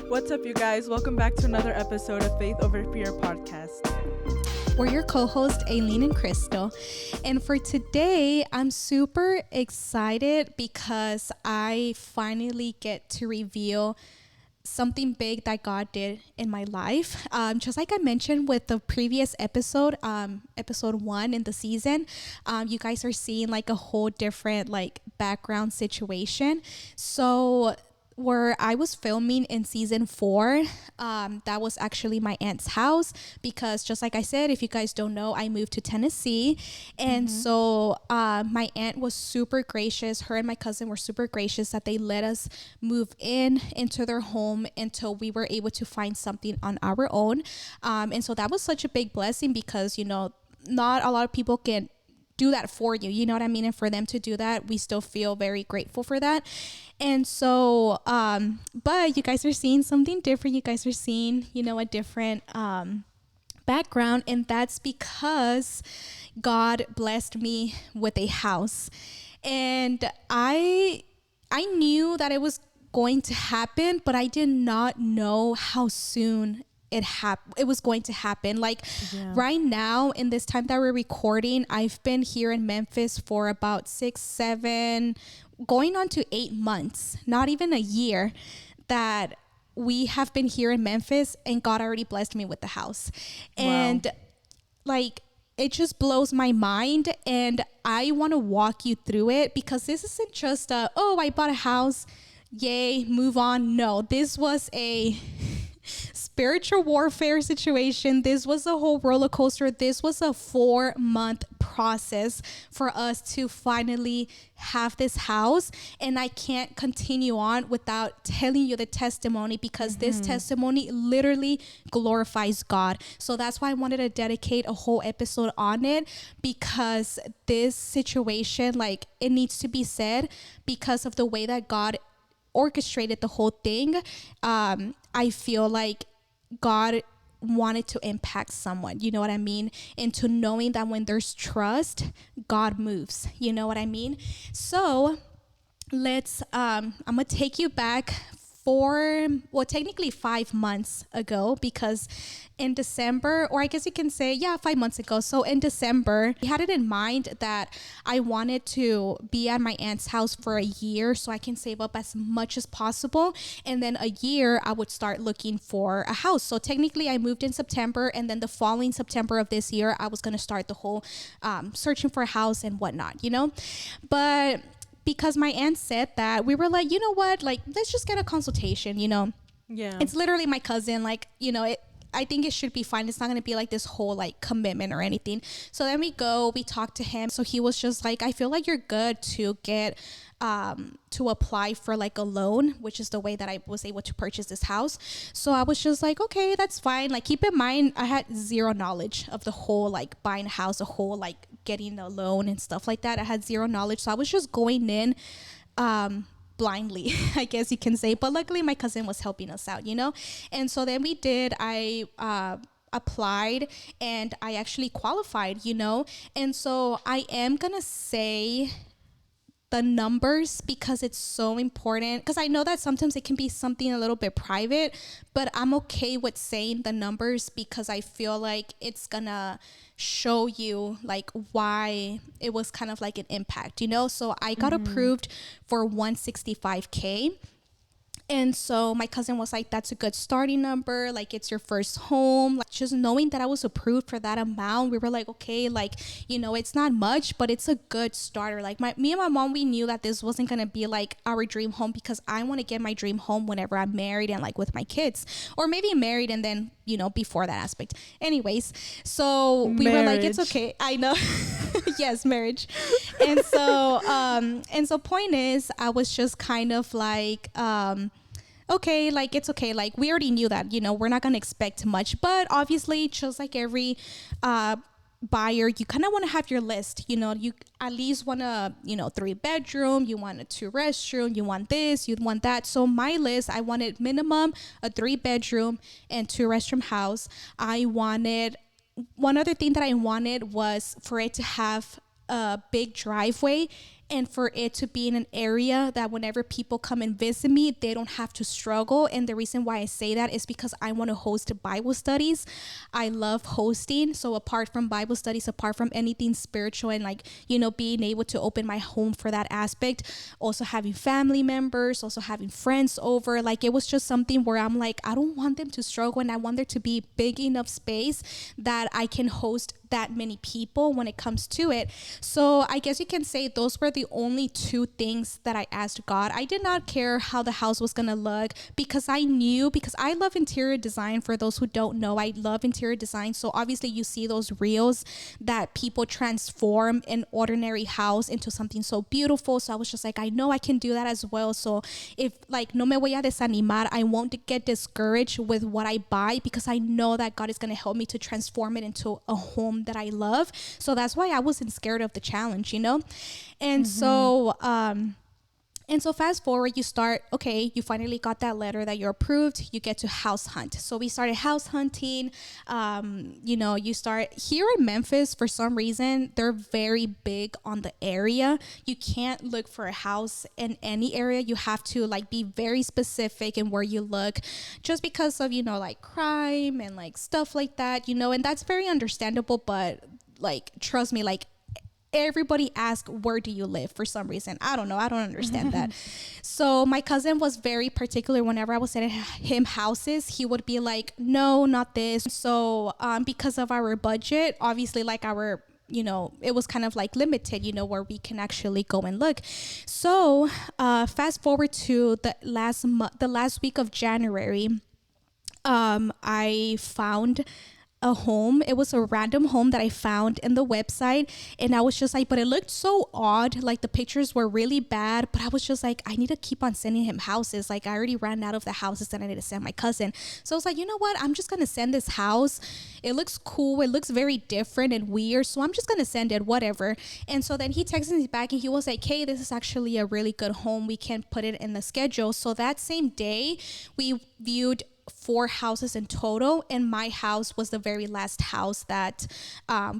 What's up, you guys? Welcome back to another episode of Faith Over Fear podcast. We're your co-hosts, Aylin and Crystal. And for today, I'm super excited because I finally get to reveal something big that God did in my life. Just like I mentioned with the previous episode, episode 1 in the season, you guys are seeing like a whole different like background situation. So where I was filming in season 4, that was actually my aunt's house, because just like I said, if you guys don't know, I moved to Tennessee. And so my aunt was super gracious. Her and my cousin were super gracious that they let us move into their home until we were able to find something on our own. And so that was such a big blessing because, you know, not a lot of people can do that for you, you know what I mean? And for them to do that, we still feel very grateful for that. And so, but you guys are seeing something different. You guys are seeing, you know, a different background. And that's because God blessed me with a house. And I knew that it was going to happen, but I did not know how soon it was going to happen. Like right now, in this time that we're recording, I've been here in Memphis for about 6, 7, going on to 8 months, not even a year, that we have been here in Memphis, and God already blessed me with the house. And like, it just blows my mind, and I want to walk you through it, because this isn't just I bought a house, yay, move on. No, this was a spiritual warfare situation. This was a whole roller coaster. This was a 4-month process for us to finally have this house. And I can't continue on without telling you the testimony, because this testimony literally glorifies God. So that's why I wanted to dedicate a whole episode on it, because this situation, like, it needs to be said because of the way that God orchestrated the whole thing. I feel like God wanted to impact someone, you know what I mean? Into knowing that when there's trust, God moves, you know what I mean? So let's, I'm gonna take you back technically 5 months ago, because in December, or I guess you can say, 5 months ago. So in December, I had it in mind that I wanted to be at my aunt's house for a year so I can save up as much as possible. And then a year, I would start looking for a house. So technically, I moved in September, and then the following September of this year, I was going to start the whole searching for a house and whatnot, you know? But because my aunt said that, we were like, you know what, like, let's just get a consultation, you know? Yeah. It's literally my cousin, like, you know, I think it should be fine. It's not going to be like this whole like commitment or anything. So then we talked to him. So he was just like, I feel like you're good to get to apply for like a loan, which is the way that I was able to purchase this house. So I was just like, okay, that's fine. Like, keep in mind, I had zero knowledge of the whole like buying a house, the whole like getting a loan and stuff like that. I had zero knowledge. So I was just going in blindly, I guess you can say. But luckily my cousin was helping us out, you know? And so then I applied, and I actually qualified, you know? And so I am gonna say the numbers because it's so important, because I know that sometimes it can be something a little bit private, but I'm okay with saying the numbers because I feel like it's gonna show you like why it was kind of like an impact, you know? So I got approved for $165K. And so my cousin was like, that's a good starting number. Like, it's your first home. Like, just knowing that I was approved for that amount, we were like, okay, like, you know, it's not much, but it's a good starter. Like, me and my mom, we knew that this wasn't going to be like our dream home, because I want to get my dream home whenever I'm married and like with my kids, or maybe married and then, you know, before that aspect. Anyways, so we were like, it's okay. I know. Yes, marriage. And so point is, I was just kind of like, okay, like, it's okay. Like, we already knew that, you know, we're not going to expect much, but obviously, just like every buyer, you kind of want to have your list, you know, you at least want a, you know, 3-bedroom, you want a 2-restroom, you want this, you want that. So my list, I wanted minimum a 3-bedroom and 2-restroom house. One other thing that I wanted was for it to have a big driveway and for it to be in an area that whenever people come and visit me, they don't have to struggle. And the reason why I say that is because I want to host Bible studies. I love hosting. So apart from Bible studies, apart from anything spiritual and like, being able to open my home for that aspect, also having family members, also having friends over, like it was just something where I'm like, I don't want them to struggle, and I want there to be big enough space that I can host that many people when it comes to it. So I guess you can say those were the only two things that I asked God. I did not care how the house was gonna look, because I knew, because I love interior design. For those who don't know, I love interior design. So obviously you see those reels that people transform an ordinary house into something so beautiful. So I was just like, I know I can do that as well. So if like no me voy a desanimar, I won't get discouraged with what I buy, because I know that God is going to help me to transform it into a home that I love. So that's why I wasn't scared of the challenge, And so fast forward, you finally got that letter that you're approved, you get to house hunt. So we started house hunting. You start here in Memphis. For some reason, they're very big on the area. You can't look for a house in any area. You have to like be very specific in where you look, just because of, like crime and like stuff like that, and that's very understandable. But like, trust me, like, everybody asks, where do you live? For some reason, I don't know, I don't understand that. So my cousin was very particular. Whenever I was sending him houses, he would be like, no, not this. So because of our budget, obviously, like our, it was kind of like limited, where we can actually go and look. So fast forward to the last week of January, I found a home. It was a random home that I found in the website, and I was just like, but it looked so odd, like the pictures were really bad, but I was just like, I need to keep on sending him houses. Like I already ran out of the houses that I need to send my cousin. So I was like, you know what, I'm just gonna send this house. It looks cool, it looks very different and weird, so I'm just gonna send it, whatever. And so then he texted me back and he was like, hey, this is actually a really good home, we can put it in the schedule. So that same day we viewed 4 houses in total, and my house was the very last house that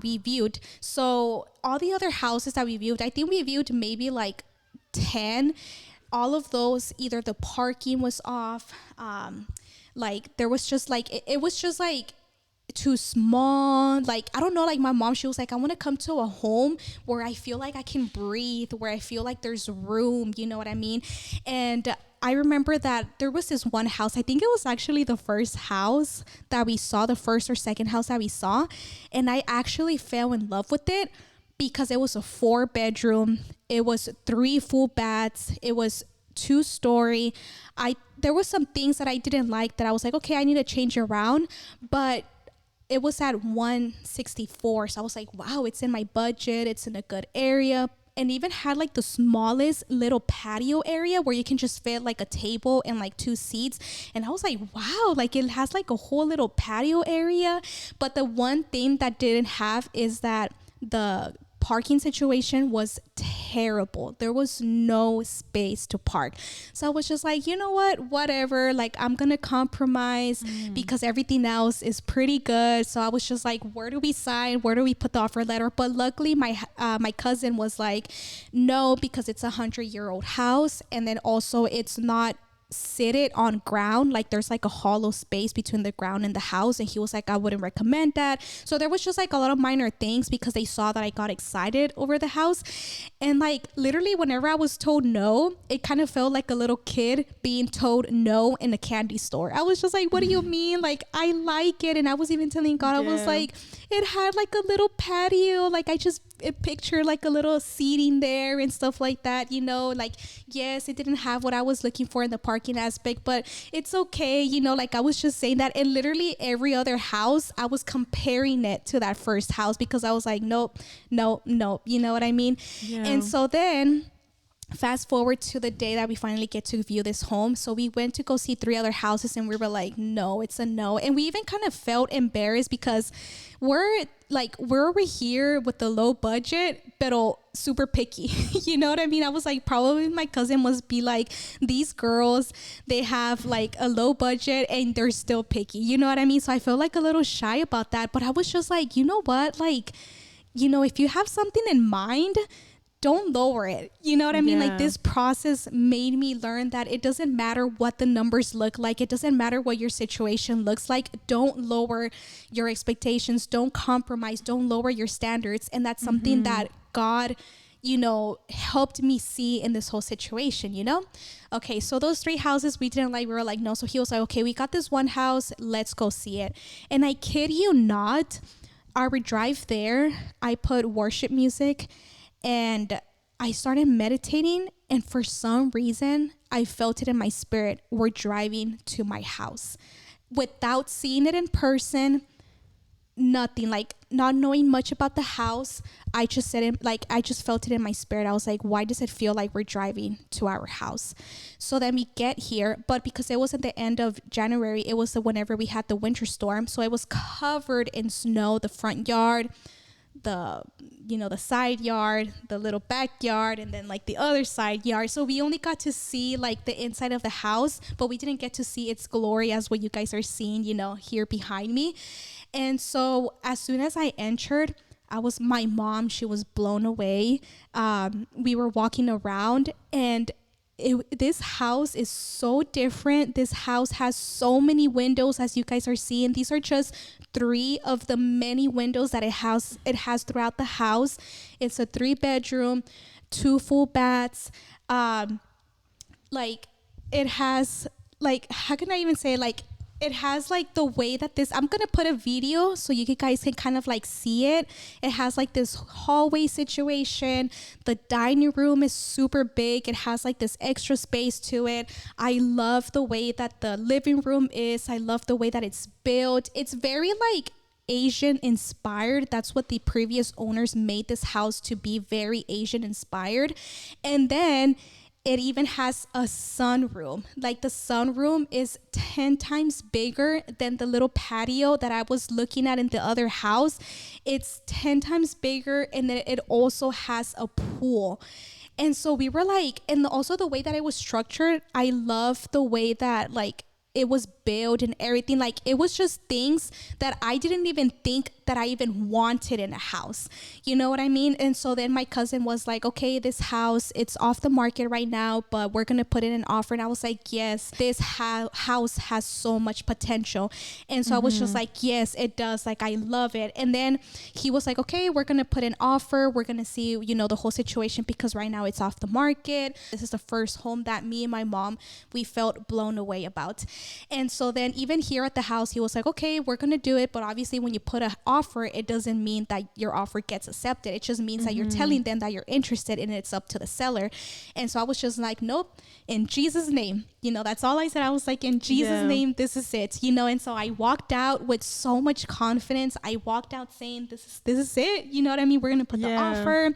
we viewed. So all the other houses that we viewed, I think we viewed maybe like 10. All of those, either the parking was off, like there was just like it was just like too small. Like I don't know, like my mom, she was like, I want to come to a home where I feel like I can breathe, where I feel like there's room, you know what I mean? And I remember that there was this one house, I think it was actually the first house that we saw, the first or second house that we saw, and I actually fell in love with it because it was a 4-bedroom, it was 3 full baths, it was 2-story. There was some things that I didn't like that I was like, okay, I need to change around, but it was at 164. So I was like, wow, it's in my budget, it's in a good area. And even had like the smallest little patio area where you can just fit like a table and like 2 seats. And I was like, wow, like it has like a whole little patio area. But the one thing that didn't have is that the parking situation was terrible. There was no space to park. So I was just like, you know what, whatever, like I'm gonna compromise because everything else is pretty good. So I was just like, where do we sign, where do we put the offer letter? But luckily my cousin was like, no, because it's a 100-year-old house, and then also it's not seated on ground, like there's like a hollow space between the ground and the house, and he was like, I wouldn't recommend that. So there was just like a lot of minor things because they saw that I got excited over the house. And like literally whenever I was told no, it kind of felt like a little kid being told no in a candy store. I was just like, what do you mean? Like I like it. And I was even telling God, I was like, it had like a little patio, like it pictured like a little seating there and stuff like that, like yes, it didn't have what I was looking for in the parking aspect, but it's okay, like I was just saying that. And literally every other house I was comparing it to that first house because I was like, nope, you know what I mean? Yeah. And so then fast forward to the day that we finally get to view this home. So we went to go see 3 other houses and we were like, no, it's a no. And we even kind of felt embarrassed because we're over here with the low budget, but super picky. You know what I mean? I was like, probably my cousin must be like, these girls, they have like a low budget and they're still picky. You know what I mean? So I felt like a little shy about that. But I was just like, you know what? Like, if you have something in mind, don't lower it. You know what I mean? Like, Yeah. this process made me learn that it doesn't matter what the numbers look like. It doesn't matter what your situation looks like. Don't lower your expectations. Don't compromise. Don't lower your standards. And that's something that God, you know, helped me see in this whole situation, you know? Okay, so those 3 houses we didn't like. We were like, no. So he was like, okay, we got this one house. Let's go see it. And I kid you not, our drive there, I put worship music and I started meditating, and for some reason, I felt it in my spirit. We're driving to my house. Without seeing it in person, nothing, like not knowing much about the house, I just said it, like I just felt it in my spirit. I was like, why does it feel like we're driving to our house? So then we get here, but because it was at the end of January, it was whenever we had the winter storm, so it was covered in snow, the front yard, the, you know, the side yard, the little backyard, and then like the other side yard. So we only got to see like the inside of the house, but we didn't get to see its glory as what you guys are seeing, you know, here behind me. And so as soon as I entered, my mom, she was blown away. We were walking around, and this house is so different. This house has so many windows, as you guys are seeing. These are just 3 of the many windows that it has throughout the house. It's a 3-bedroom, 2 full baths. Like, it has, like, how can I even say, like, it has like the way that this, I'm gonna put a video so you guys can kind of like see it. It has like this hallway situation. The dining room is super big. It has like this extra space to it. I love the way that the living room is. I love the way that it's built. It's very like Asian inspired. That's what the previous owners made this house to be, very Asian inspired. And then it even has a sunroom. Like, the sunroom is 10 times bigger than the little patio that I was looking at in the other house. It's 10 times bigger, and then it also has a pool. And so we were like, and also the way that it was structured, I love the way that like it was built and everything. Like, it was just things that I didn't even think that I even wanted in a house. You know what I mean? And so then my cousin was like, okay, this house, it's off the market right now, but we're going to put in an offer. And I was like, yes, this house has so much potential. And so I was just like, yes, it does. Like, I love it. And then he was like, okay, we're going to put an offer. We're going to see, you know, the whole situation, because right now it's off the market. This is the first home that me and my mom, we felt blown away about. And so then even here at the house, he was like, okay, we're going to do it. But obviously when you put an offer, it doesn't mean that your offer gets accepted. It just means that you're telling them that you're interested, and it's up to the seller. And so I was just like, nope, in Jesus' name. You know, that's all I said. I was like, in Jesus' name, this is it. You know, and so I walked out with so much confidence. I walked out saying, this is it. You know what I mean? We're going to put the offer.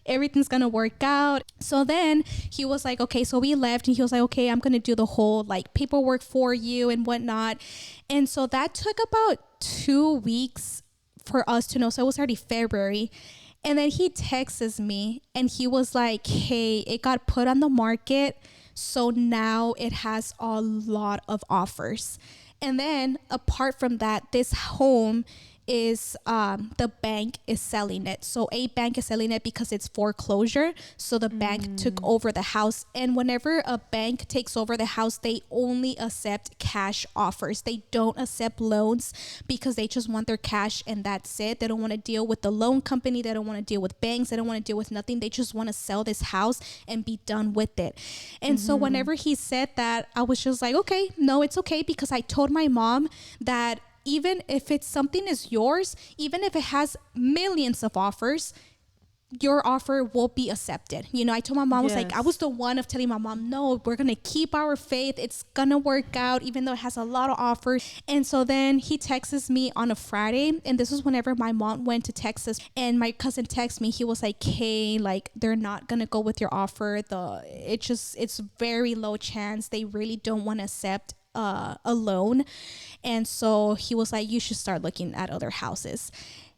Everything's going to work out. So then he was like, okay, so we left, and he was like, okay, I'm going to do the whole like paperwork for you and whatnot. And so that took about 2 weeks for us to know. So it was already February. And then he texts me, and he was like, hey, it got put on the market. So now it has a lot of offers. And then apart from that, this home is the bank is selling it. So a bank is selling it because it's foreclosure. So the bank took over the house. And whenever a bank takes over the house, they only accept cash offers. They don't accept loans because they just want their cash, and that's it. They don't want to deal with the loan company. They don't want to deal with banks. They don't want to deal with nothing. They just want to sell this house and be done with it. And so whenever he said that, I was just like, okay, no, it's okay, because I told my mom that even if it's something is yours, even if it has millions of offers, your offer will be accepted. You know, I told my mom, I was like, I was the one of telling my mom, no, we're going to keep our faith. It's going to work out, even though it has a lot of offers. And so then he texts me on a Friday. And this was whenever my mom went to Texas, and my cousin texted me. He was like, hey, like, they're not going to go with your offer. It's very low chance. They really don't want to accept a loan. And so he was like, you should start looking at other houses.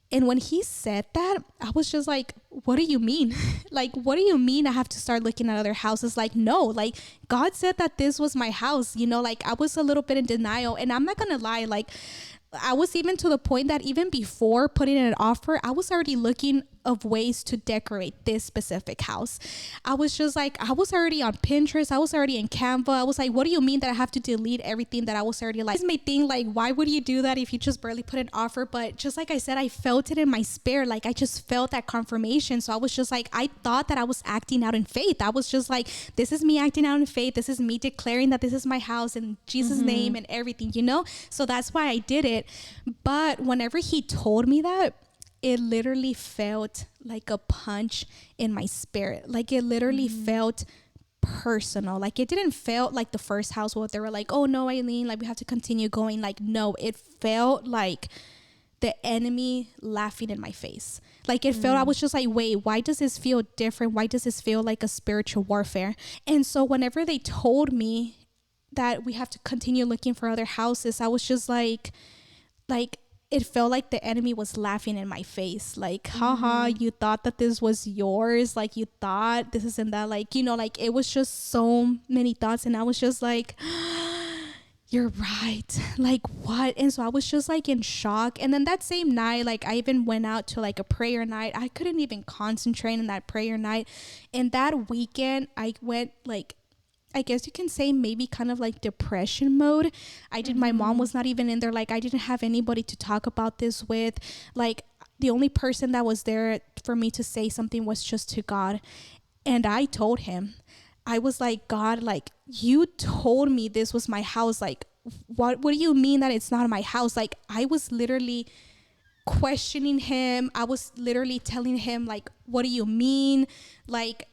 And when he said that, I was just like, what do you mean? Like, what do you mean I have to start looking at other houses? Like, no, like, God said that this was my house, you know, like, I was a little bit in denial. And I'm not gonna lie, like, I was even to the point that even before putting in an offer, I was already looking of ways to decorate this specific house. I was just like, I was already on Pinterest. I was already in Canva. I was like, what do you mean that I have to delete everything that I was already like? This may think like, why would you do that if you just barely put an offer? But just like I said, I felt it in my spirit. Like I just felt that confirmation. So I was just like, I thought that I was acting out in faith. I was just like, this is me acting out in faith. This is me declaring that this is my house in Jesus' name and everything, you know? So that's why I did it. But whenever he told me that, it literally felt like a punch in my spirit. Like it literally felt personal. Like it didn't feel like the first house where they were like, oh no, Aylin, like we have to continue going. Like no, it felt like the enemy laughing in my face. Like it felt, I was just like, wait, why does this feel different? Why does this feel like a spiritual warfare? And so whenever they told me that we have to continue looking for other houses, I was just like it felt like the enemy was laughing in my face. Like, haha, you thought that this was yours. Like you thought this isn't that, like, you know, like it was just so many thoughts. And I was just like, you're right. Like what? And so I was just like in shock. And then that same night, like I even went out to like a prayer night. I couldn't even concentrate in that prayer night. And that weekend I went like, I guess you can say maybe kind of like depression mode. My mom was not even in there. Like I didn't have anybody to talk about this with. Like the only person that was there for me to say something was just to God. And I told him, I was like, God, like you told me this was my house. Like, what do you mean that it's not my house? Like I was literally questioning him. I was literally telling him like, what do you mean? Like,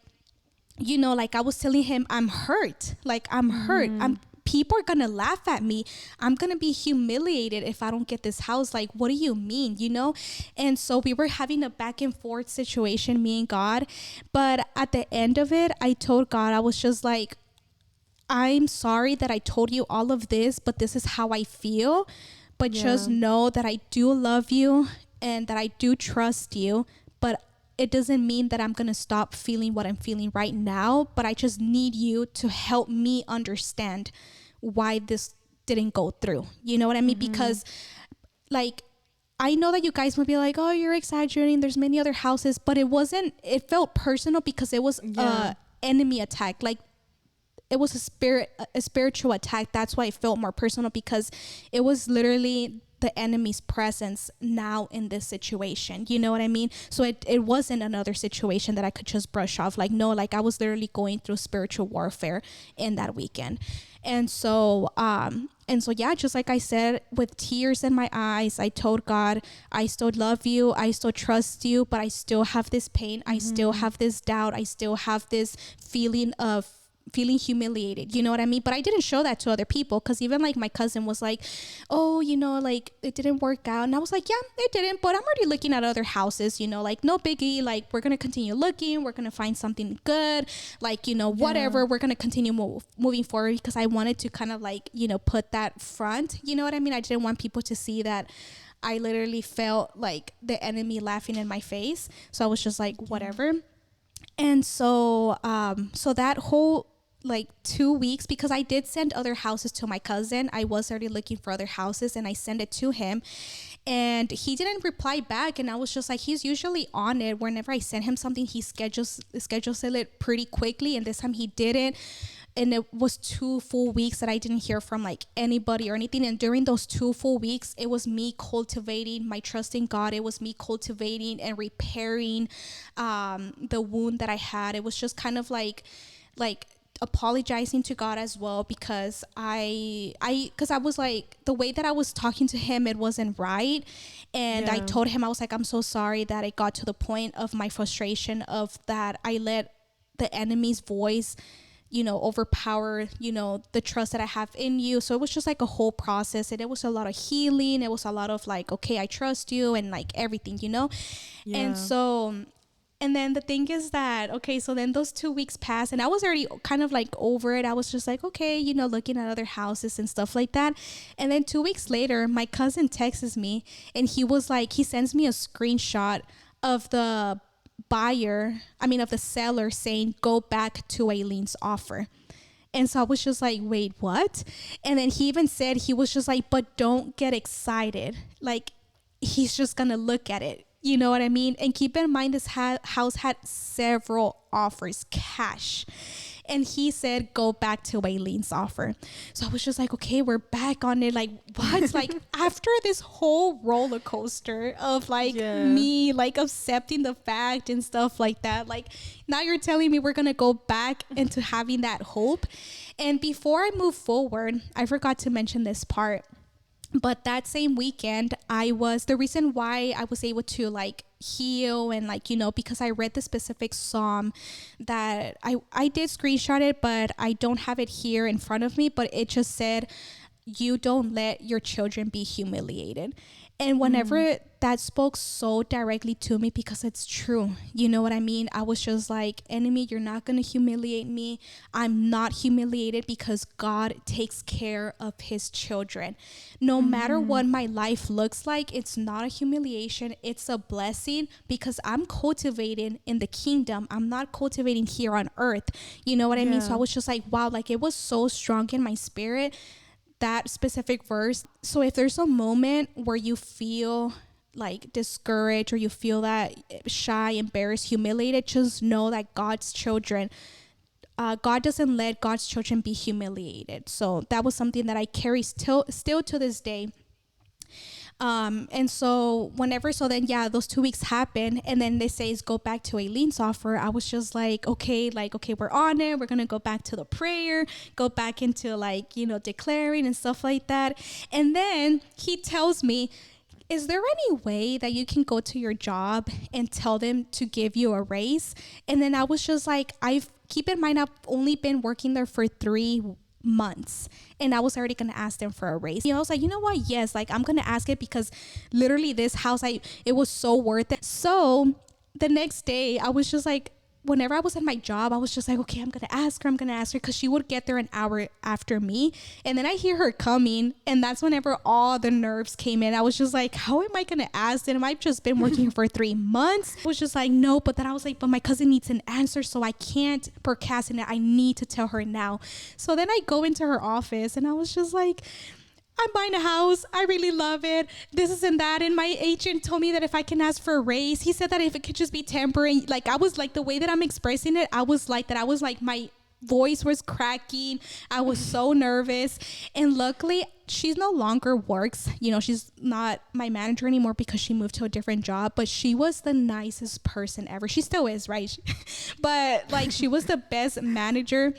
you know, like I was telling him, I'm hurt. Like I'm hurt. People are gonna laugh at me. I'm gonna be humiliated if I don't get this house. Like, what do you mean? You know? And so we were having a back and forth situation, me and God. But at the end of it, I told God, I was just like, I'm sorry that I told you all of this, but this is how I feel. But just know that I do love you and that I do trust you. But it doesn't mean that I'm going to stop feeling what I'm feeling right now, but I just need you to help me understand why this didn't go through. You know what I mean? Because like, I know that you guys might be like, oh, you're exaggerating. There's many other houses, but it felt personal because it was a enemy attack. Like it was a spiritual attack. That's why it felt more personal, because it was literally the enemy's presence now in this situation. You know what I mean? So it wasn't another situation that I could just brush off. Like, no, like I was literally going through spiritual warfare in that weekend. And so yeah, just like I said, with tears in my eyes, I told God, I still love you. I still trust you, but I still have this pain. I still have this doubt. I still have this feeling humiliated, you know what I mean? But I didn't show that to other people, because even like my cousin was like, oh, you know, like it didn't work out. And I was like, yeah, it didn't, but I'm already looking at other houses, you know, like no biggie, like we're gonna continue looking, we're gonna find something good, like, you know, whatever, we're gonna continue moving forward, because I wanted to kind of like, you know, put that front, you know what I mean? I didn't want people to see that I literally felt like the enemy laughing in my face. So I was just like, whatever. And so that whole like 2 weeks, because I did send other houses to my cousin. I was already looking for other houses and I sent it to him, and he didn't reply back. And I was just like, he's usually on it. Whenever I send him something, he schedules it pretty quickly, and this time he didn't. And it was 2 full weeks that I didn't hear from like anybody or anything. And during those 2 full weeks, it was me cultivating my trust in God. It was me cultivating and repairing the wound that I had. It was just kind of like apologizing to God as well, because I was like, the way that I was talking to him, it wasn't right. And I told him, I was like, I'm so sorry that it got to the point of my frustration of that I let the enemy's voice, you know, overpower, you know, the trust that I have in you. So it was just like a whole process, and it was a lot of healing. It was a lot of like, okay, I trust you, and like everything, you know. And so, and then the thing is that, okay, so then those 2 weeks passed, and I was already kind of like over it. I was just like, okay, you know, looking at other houses and stuff like that. And then 2 weeks later, my cousin texts me, and he was like, he sends me a screenshot of the seller saying, go back to Aylin's offer. And so I was just like, wait, what? And then he even said, he was just like, but don't get excited. Like, he's just gonna look at it. You know what I mean? And keep in mind, this house had several offers, cash. And he said, go back to Aylins' offer. So I was just like, okay, we're back on it. Like, what? Like, after this whole roller coaster of like me, like accepting the fact and stuff like that, like now you're telling me we're going to go back into having that hope. And before I move forward, I forgot to mention this part. But that same weekend, the reason why I was able to like heal and like, you know, because I read the specific psalm that I did screenshot it, but I don't have it here in front of me, but it just said, you don't let your children be humiliated. And whenever that spoke so directly to me, because it's true, you know what I mean? I was just like, enemy, you're not going to humiliate me. I'm not humiliated because God takes care of his children. No matter what my life looks like, it's not a humiliation. It's a blessing because I'm cultivating in the kingdom. I'm not cultivating here on earth. You know what I mean? So I was just like, wow, like it was so strong in my spirit, that specific verse. So if there's a moment where you feel like discouraged or you feel that shy, embarrassed, humiliated, just know that God's children, God doesn't let God's children be humiliated. So that was something that I carry still to this day. And so then those 2 weeks happen, and then they say go back to Aylins' offer. I was just like, okay, we're on it. We're going to go back to the prayer, go back into like, you know, declaring and stuff like that. And then he tells me, is there any way that you can go to your job and tell them to give you a raise? And then I was just like, keep in mind, I've only been working there for 3 months and I was already going to ask them for a raise. You know, I was like, you know what? Yes, like I'm going to ask it because literally this house, it was so worth it. So the next day I was just like, whenever I was at my job, I was just like, okay, I'm going to ask her because she would get there an hour after me. And then I hear her coming, and that's whenever all the nerves came in. I was just like, how am I going to ask them? I've just been working for 3 months. I was just like, no, but then I was like, but my cousin needs an answer, so I can't procrastinate. I need to tell her now. So then I go into her office and I was just like, I'm buying a house. I really love it. This is and that. And my agent told me that if I can ask for a raise, he said that if it could just be temporary. Like I was like, the way that I'm expressing it, I was like that. I was like, my voice was cracking. I was so nervous. And luckily, she no longer works. You know, she's not my manager anymore because she moved to a different job. But she was the nicest person ever. She still is, right? But like, she was the best manager.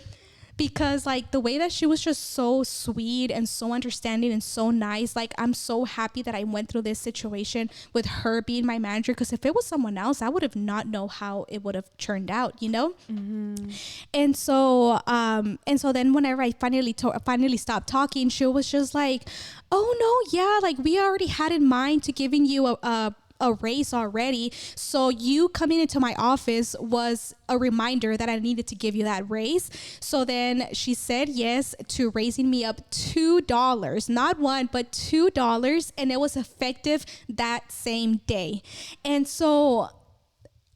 Because like the way that she was just so sweet and so understanding and so nice, like I'm so happy that I went through this situation with her being my manager, because if it was someone else, I would have not know how it would have turned out, you know. And so then whenever I finally stopped talking, she was just like, oh no, yeah, like we already had in mind to giving you a raise already. So you coming into my office was a reminder that I needed to give you that raise. So then she said yes to raising me up $2, not one, but $2. And it was effective that same day. And so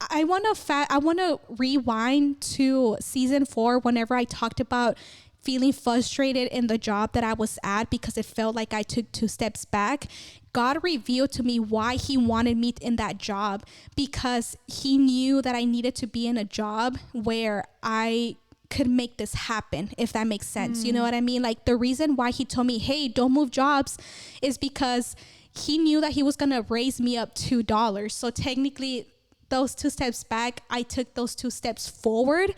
I want to rewind to season 4, whenever I talked about feeling frustrated in the job that I was at because it felt like I took 2 steps back. God revealed to me why he wanted me in that job, because he knew that I needed to be in a job where I could make this happen, if that makes sense. You know what I mean? Like the reason why he told me, hey, don't move jobs, is because he knew that he was going to raise me up $2. So technically those 2 steps back, I took those 2 steps forward.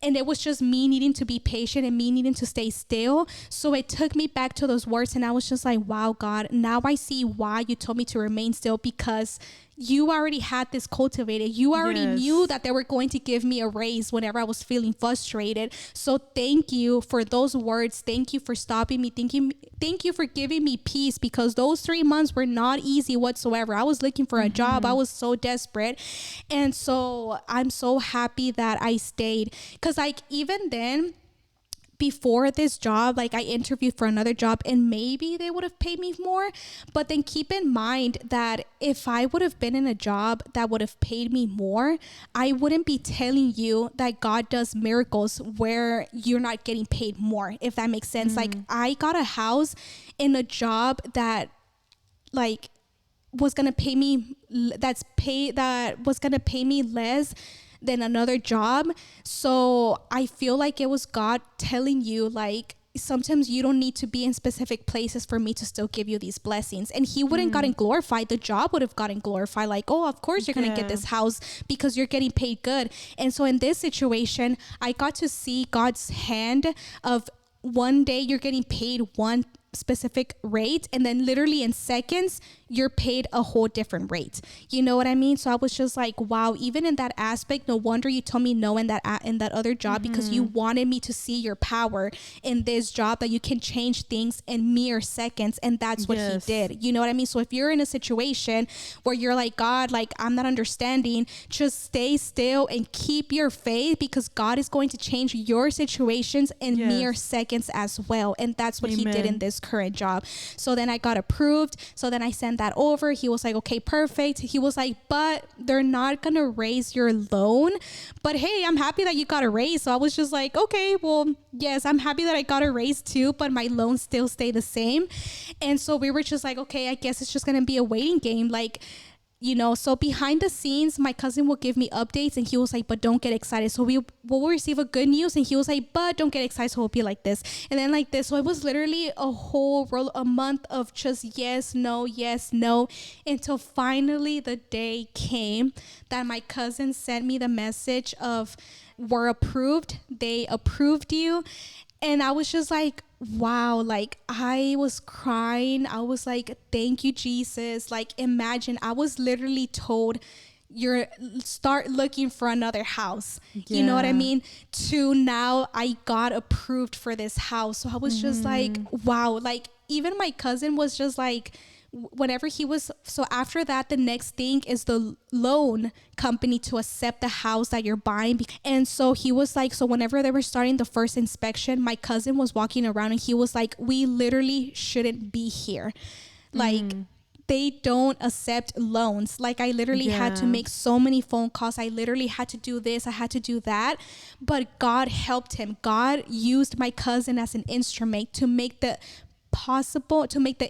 And it was just me needing to be patient and me needing to stay still. So it took me back to those words. And I was just like, wow, God, now I see why you told me to remain still, because you already had this cultivated. You already knew that they were going to give me a raise whenever I was feeling frustrated. So thank you for those words. Thank you for stopping me. Thank you for giving me peace, because those 3 months were not easy whatsoever. I was looking for a job. I was so desperate. And so I'm so happy that I stayed, because like even then, before this job, like I interviewed for another job and maybe they would have paid me more. But then keep in mind that if I would have been in a job that would have paid me more, I wouldn't be telling you that God does miracles where you're not getting paid more, if that makes sense. Like I got a house in a job that like was gonna pay me that was gonna pay me less than another job. So I feel like it was God telling you, like, sometimes you don't need to be in specific places for me to still give you these blessings. And he wouldn't gotten glorified. The job would have gotten glorified. Like, oh, of course you're gonna get this house because you're getting paid good. And so in this situation, I got to see God's hand of one day you're getting paid one specific rate, and then literally in seconds you're paid a whole different rate. You know what I mean? So I was just like, wow, even in that aspect, no wonder you told me no in that other job, because you wanted me to see your power in this job, that you can change things in mere seconds. And that's what he did. You know what I mean? So if you're in a situation where you're like, God, like, I'm not understanding, just stay still and keep your faith, because God is going to change your situations in mere seconds as well. And that's what he did in this current job. So then I got approved. So then I sent that over. He was like, okay, perfect. He was like, but they're not gonna raise your loan, but hey, I'm happy that you got a raise. So I was just like, okay, well, yes, I'm happy that I got a raise too, but my loan still stay the same. And so we were just like, okay, I guess it's just gonna be a waiting game. Like, you know, so behind the scenes, my cousin will give me updates, and he was like, but don't get excited. So we will receive a good news, and he was like, but don't get excited. So it'll be like this and then like this. So it was literally a month of just yes, no, until finally the day came that my cousin sent me the message of, we're approved. They approved you. And I was just like, wow, like, I was crying. I was like, thank you, Jesus. Like, imagine, I was literally told, you're start looking for another house. You know what I mean? To now I got approved for this house. So I was just like, wow. Like, even my cousin was just like, whenever he was, so after that, the next thing is the loan company to accept the house that you're buying. And so he was like, so whenever they were starting the first inspection, my cousin was walking around and he was like, we literally shouldn't be here. Like, they don't accept loans. Like, I literally had to make so many phone calls. I literally had to do this. I had to do that. But God helped him. God used my cousin as an instrument to make the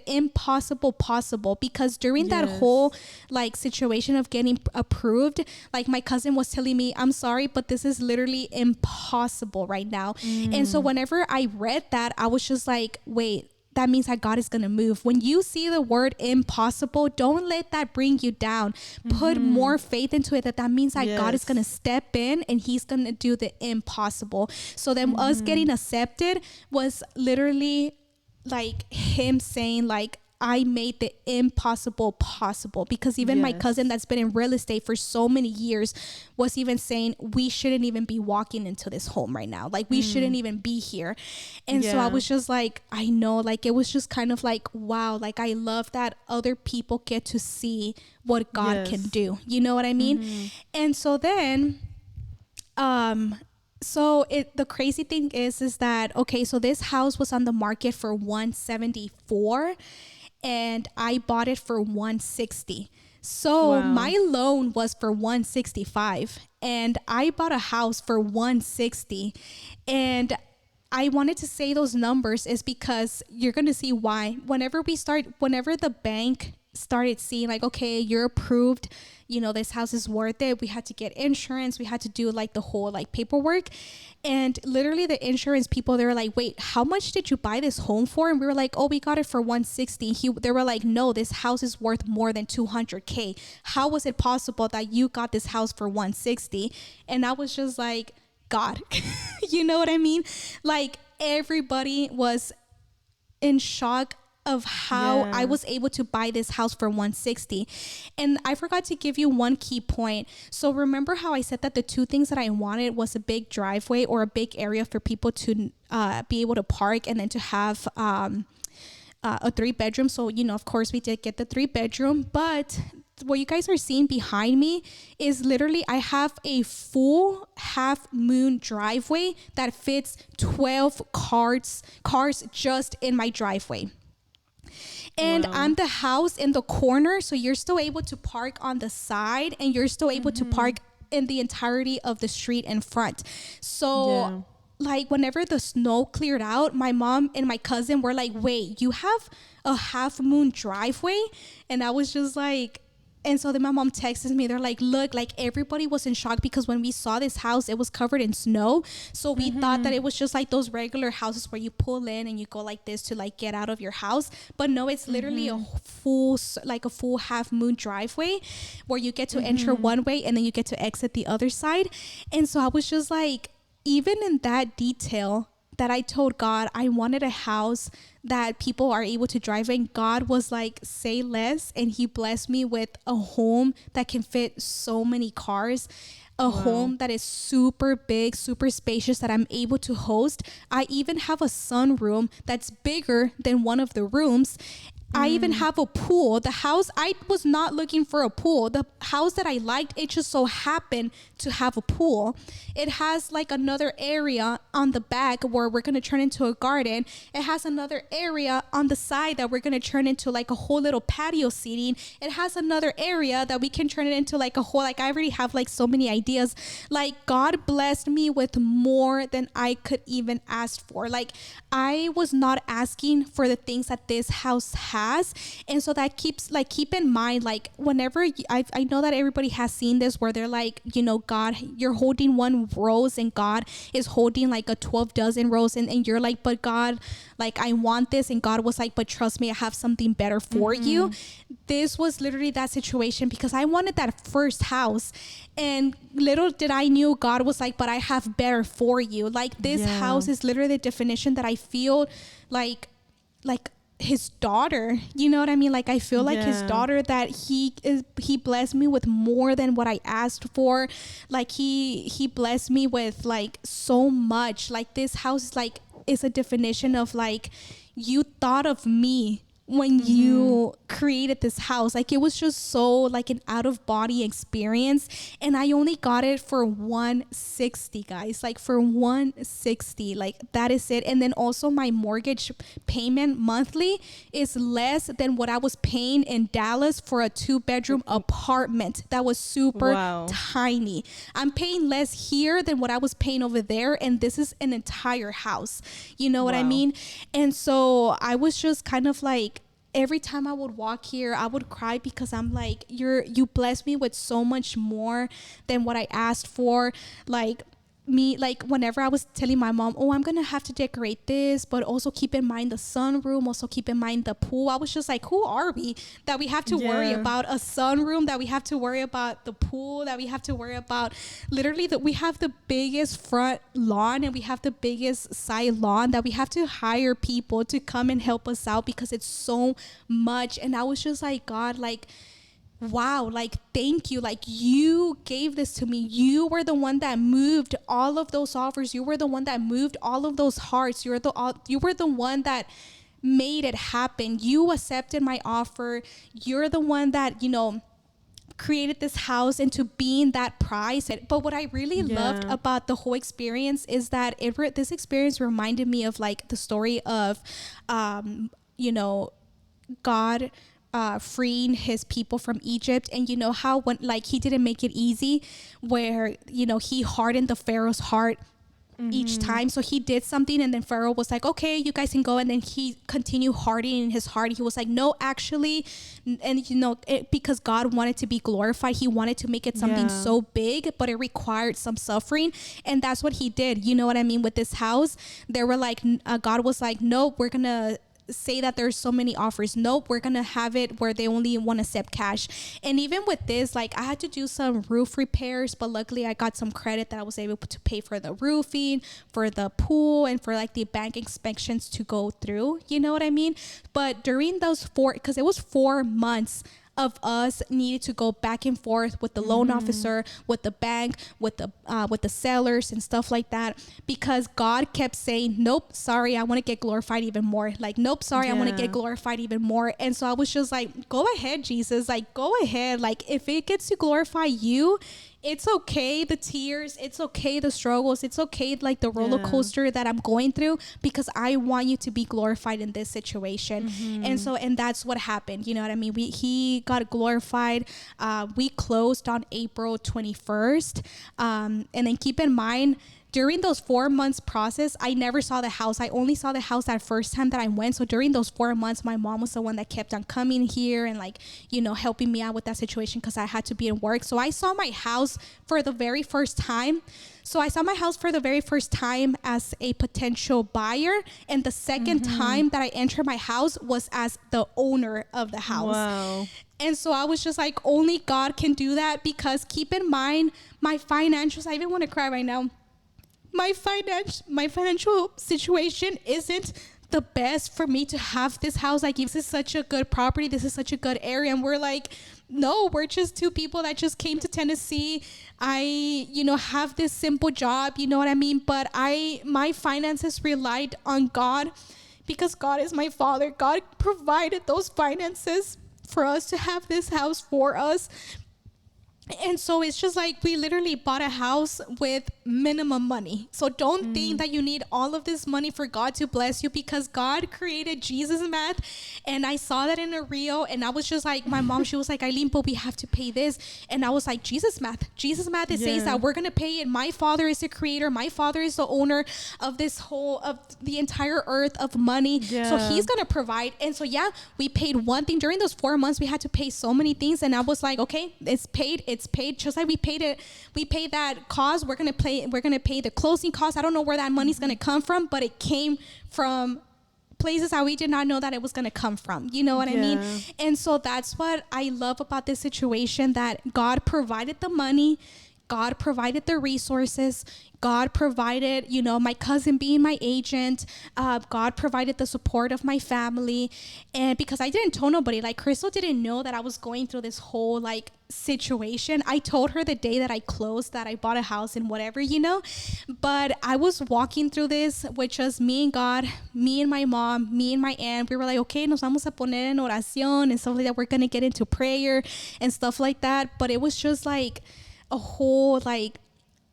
impossible possible, because during that whole like situation of getting approved, like, my cousin was telling me, I'm sorry, but this is literally impossible right now. And so whenever I read that, I was just like, wait, that means that God is going to move. When you see the word impossible, don't let that bring you down. Put more faith into it, that means that God is going to step in and he's going to do the impossible. So then us getting accepted was literally like him saying, like, I made the impossible possible, because even my cousin that's been in real estate for so many years was even saying, we shouldn't even be walking into this home right now. Like, we shouldn't even be here. And so I was just like, I know, like, it was just kind of like, wow, like, I love that other people get to see what God can do. You know what I mean? And so then, so the crazy thing is that, okay, so this house was on the market for 174 and I bought it for 160. So my loan was for 165 and I bought a house for 160. And I wanted to say those numbers is because you're going to see why. Whenever the bank started seeing, like, okay, you're approved, you know, this house is worth it, we had to get insurance, we had to do like the whole like paperwork. And literally the insurance people, they were like, wait, how much did you buy this home for? And we were like, oh, we got it for 160. They were like, no, this house is worth more than 200K. How was it possible that you got this house for 160? And I was just like, God, you know what I mean? Like, everybody was in shock of how I was able to buy this house for 160. And I forgot to give you one key point. So remember how I said that the two things that I wanted was a big driveway or a big area for people to be able to park, and then to have a 3-bedroom. So, you know, of course we did get the 3-bedroom, but what you guys are seeing behind me is literally, I have a full half moon driveway that fits 12 cars just in my driveway. And I'm the house in the corner, so you're still able to park on the side, and you're still able to park in the entirety of the street in front. So like whenever the snow cleared out, my mom and my cousin were like, wait, you have a half moon driveway? And I was just like, and so then my mom texts me. They're like, look, like everybody was in shock because when we saw this house, it was covered in snow. So we thought that it was just like those regular houses where you pull in and you go like this to like get out of your house. But no, it's literally a full half moon driveway where you get to enter one way and then you get to exit the other side. And so I was just like, even in that detail, that I told God I wanted a house that people are able to drive in, God was like, say less. And he blessed me with a home that can fit so many cars, a home that is super big, super spacious, that I'm able to host. I even have a sunroom that's bigger than one of the rooms. I even have a pool. The house, I was not looking for a pool. The house that I liked, it just so happened to have a pool. It has like another area on the back where we're going to turn into a garden. It has another area on the side that we're going to turn into like a whole little patio seating. It has another area that we can turn it into like a whole, like I already have like so many ideas. Like God blessed me with more than I could even ask for. Like I was not asking for the things that this house has. And so that keeps like, keep in mind, like whenever I know that everybody has seen this where they're like, you know, God, you're holding one rose and God is holding like a 12 dozen rose, and you're like, but God, like I want this, and God was like, but trust me, I have something better for you. This was literally that situation because I wanted that first house, and little did I knew God was like, but I have better for you. Like this house is literally the definition that I feel like his daughter, you know what I mean? Like I feel like his daughter, that he blessed me with more than what I asked for. Like he blessed me with like so much. Like this house is a definition of like, you thought of me when you created this house. Like it was just so like an out of body experience, and I only got it for 160, guys. Like for 160, like that is it. And then also my mortgage payment monthly is less than what I was paying in Dallas for a 2-bedroom apartment that was super tiny. I'm paying less here than what I was paying over there, and this is an entire house, you know what I mean? And so I was just kind of like, every time I would walk here, I would cry because I'm like, you blessed me with so much more than what I asked for. Like whenever I was telling my mom, oh, I'm gonna have to decorate this, but also keep in mind the sunroom, also keep in mind the pool. I was just like, who are we that we have to worry about a sunroom, that we have to worry about the pool, that we have to worry about literally that we have the biggest front lawn and we have the biggest side lawn, that we have to hire people to come and help us out because it's so much. And I was just like, God, like, wow, like thank you, like you gave this to me. You were the one that moved all of those offers. You were the one that moved all of those hearts. You were the one that made it happen. You accepted my offer. You're the one that, you know, created this house into being that prize. But what I really loved about the whole experience is that this experience reminded me of like the story of you know, God freeing his people from Egypt. And you know how when like he didn't make it easy, where, you know, he hardened the Pharaoh's heart each time. So he did something and then Pharaoh was like, okay, you guys can go. And then he continued hardening his heart. He was like, no, actually. And you know, because God wanted to be glorified, he wanted to make it something so big, but it required some suffering. And that's what he did. You know what I mean? With this house, they were like, God was like, nope, we're gonna say that there's so many offers. Nope, we're gonna have it where they only want to accept cash. And even with this, like I had to do some roof repairs, but luckily I got some credit that I was able to pay for the roofing, for the pool, and for like the bank inspections to go through, you know what I mean? But during those because it was 4 months of us needed to go back and forth with the loan officer, with the bank, with the sellers and stuff like that, because God kept saying, nope, sorry, I want to get glorified even more. Like, nope, sorry, I want to get glorified even more. And so I was just like, go ahead, Jesus, like go ahead. Like if it gets to glorify you, it's okay, the tears, it's okay, the struggles, it's okay, like the roller coaster that I'm going through, because I want you to be glorified in this situation. And that's what happened. You know what I mean? He got glorified. We closed on April 21st. And then keep in mind, during those 4 months process, I never saw the house. I only saw the house that first time that I went. So during those 4 months, my mom was the one that kept on coming here and like, you know, helping me out with that situation because I had to be in work. So I saw my house for the very first time. So I saw my house for the very first time as a potential buyer. And the second time that I entered my house was as the owner of the house. Wow. And so I was just like, only God can do that, because keep in mind, my financials, I even want to cry right now. My financial situation isn't the best for me to have this house. Like, this is such a good property. This is such a good area. And we're like, no, we're just two people that just came to Tennessee. I, you know, have this simple job, you know what I mean? But my finances relied on God, because God is my father. God provided those finances for us to have this house for us. And so it's just like, we literally bought a house with minimum money. So don't think that you need all of this money for God to bless you, because God created Jesus math. And I saw that in a reel, and I was just like, my mom, she was like, Aylin, but we have to pay this. And I was like, Jesus math, it says that we're going to pay it. My father is the creator. My father is the owner of this whole, of the entire earth of money. So he's going to provide. And so, yeah, we paid one thing during those 4 months. We had to pay so many things. And I was like, okay, it's paid. Just like we paid that cost. We're gonna pay the closing costs. I don't know where that money's gonna come from, but it came from places that we did not know that it was gonna come from. You know what I mean? And so that's what I love about this situation, that God provided the money, God provided the resources, God provided, you know, my cousin being my agent. God provided the support of my family. And because I didn't tell nobody, like Crystal didn't know that I was going through this whole like situation. I told her the day that I closed that I bought a house and whatever, you know. But I was walking through this with just me and God, me and my mom, me and my aunt. We were like, okay, nos vamos a poner en oración and stuff like that. We're going to get into prayer and stuff like that. But it was just like a whole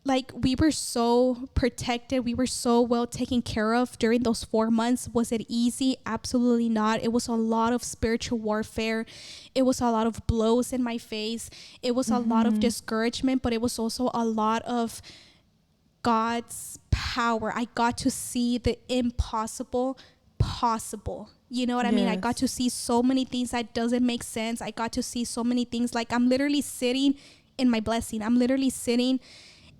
like we were so protected. We were so well taken care of during those 4 months. Was it easy? Absolutely not. It was a lot of spiritual warfare. It was a lot of blows in my face. It was a lot of discouragement, but it was also a lot of God's power. I got to see the impossible possible. You know what I mean? I got to see so many things that doesn't make sense. I got to see so many things. Like, I'm literally sitting in my blessing. I'm literally sitting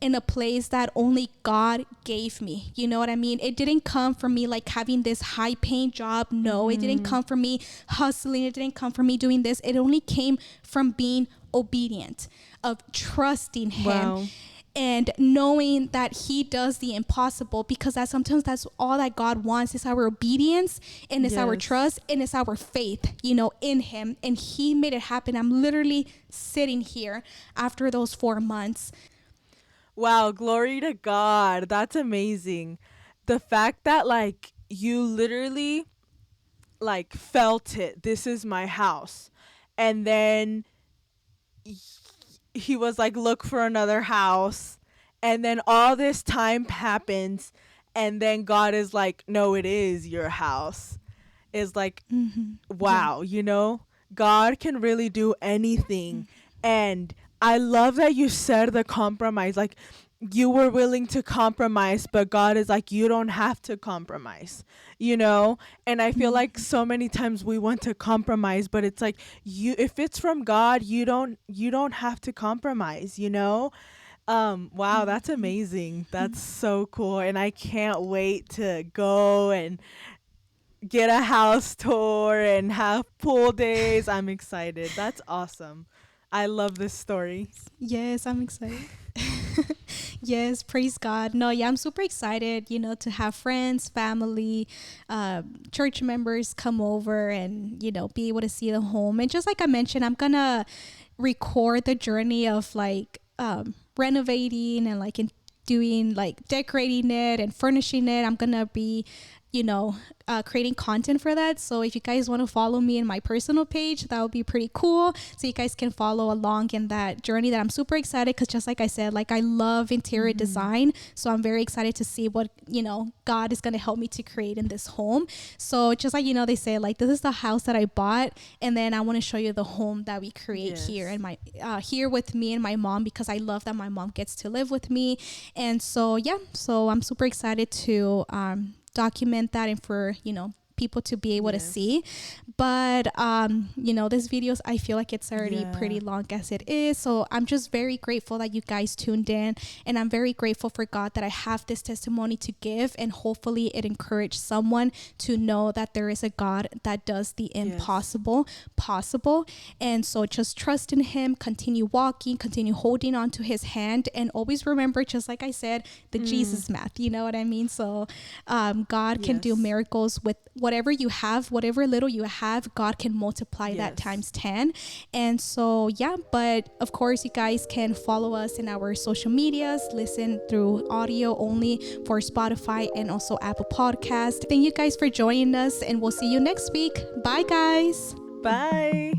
in a place that only God gave me. You know what I mean? It didn't come from me like having this high paying job. No, it didn't come from me hustling. It didn't come from me doing this. It only came from being obedient, of trusting him. And knowing that he does the impossible, because sometimes that's all that God wants, is our obedience, and it's our trust, and it's our faith, you know, in him. And he made it happen. I'm literally sitting here after those 4 months. Wow, glory to God. That's amazing. The fact that like you literally like felt it. This is my house. And then he was like, look for another house. And then all this time happens. And then God is like, no, it is your house. Is like, wow, you know, God can really do anything. And I love that you said the compromise. Like, you were willing to compromise, but God is like, you don't have to compromise, you know? And I feel like so many times we want to compromise, but it's like, if it's from God, you don't have to compromise, you know? Wow, that's amazing. That's so cool. And I can't wait to go and get a house tour and have pool days. I'm excited. That's awesome. I love this story. Yes, I'm excited. Yes, praise God. No, yeah, I'm super excited, you know, to have friends, family, church members come over and, you know, be able to see the home. And just like I mentioned, I'm going to record the journey of like renovating and like doing like decorating it and furnishing it. I'm going to be creating content for that. So if you guys want to follow me in my personal page, that would be pretty cool. So you guys can follow along in that journey that I'm super excited, because just like I said, like I love interior design. So I'm very excited to see what, God is going to help me to create in this home. So just like, they say, like, this is the house that I bought. And then I want to show you the home that we create here and here with me and my mom, because I love that my mom gets to live with me. And so, so I'm super excited to, document that, and for people to be able to see. But this videos, I feel like it's already pretty long as it is. So I'm just very grateful that you guys tuned in, and I'm very grateful for God that I have this testimony to give, and hopefully it encouraged someone to know that there is a God that does the impossible possible. And so just trust in him, continue walking, continue holding on to his hand, and always remember, just like I said, the Jesus math, you know what I mean? So God can do miracles with whatever you have, whatever little you have, God can multiply that times 10. And so, but of course, you guys can follow us in our social medias, listen through audio only for Spotify and also Apple Podcast. Thank you guys for joining us, and we'll see you next week. Bye, guys. Bye.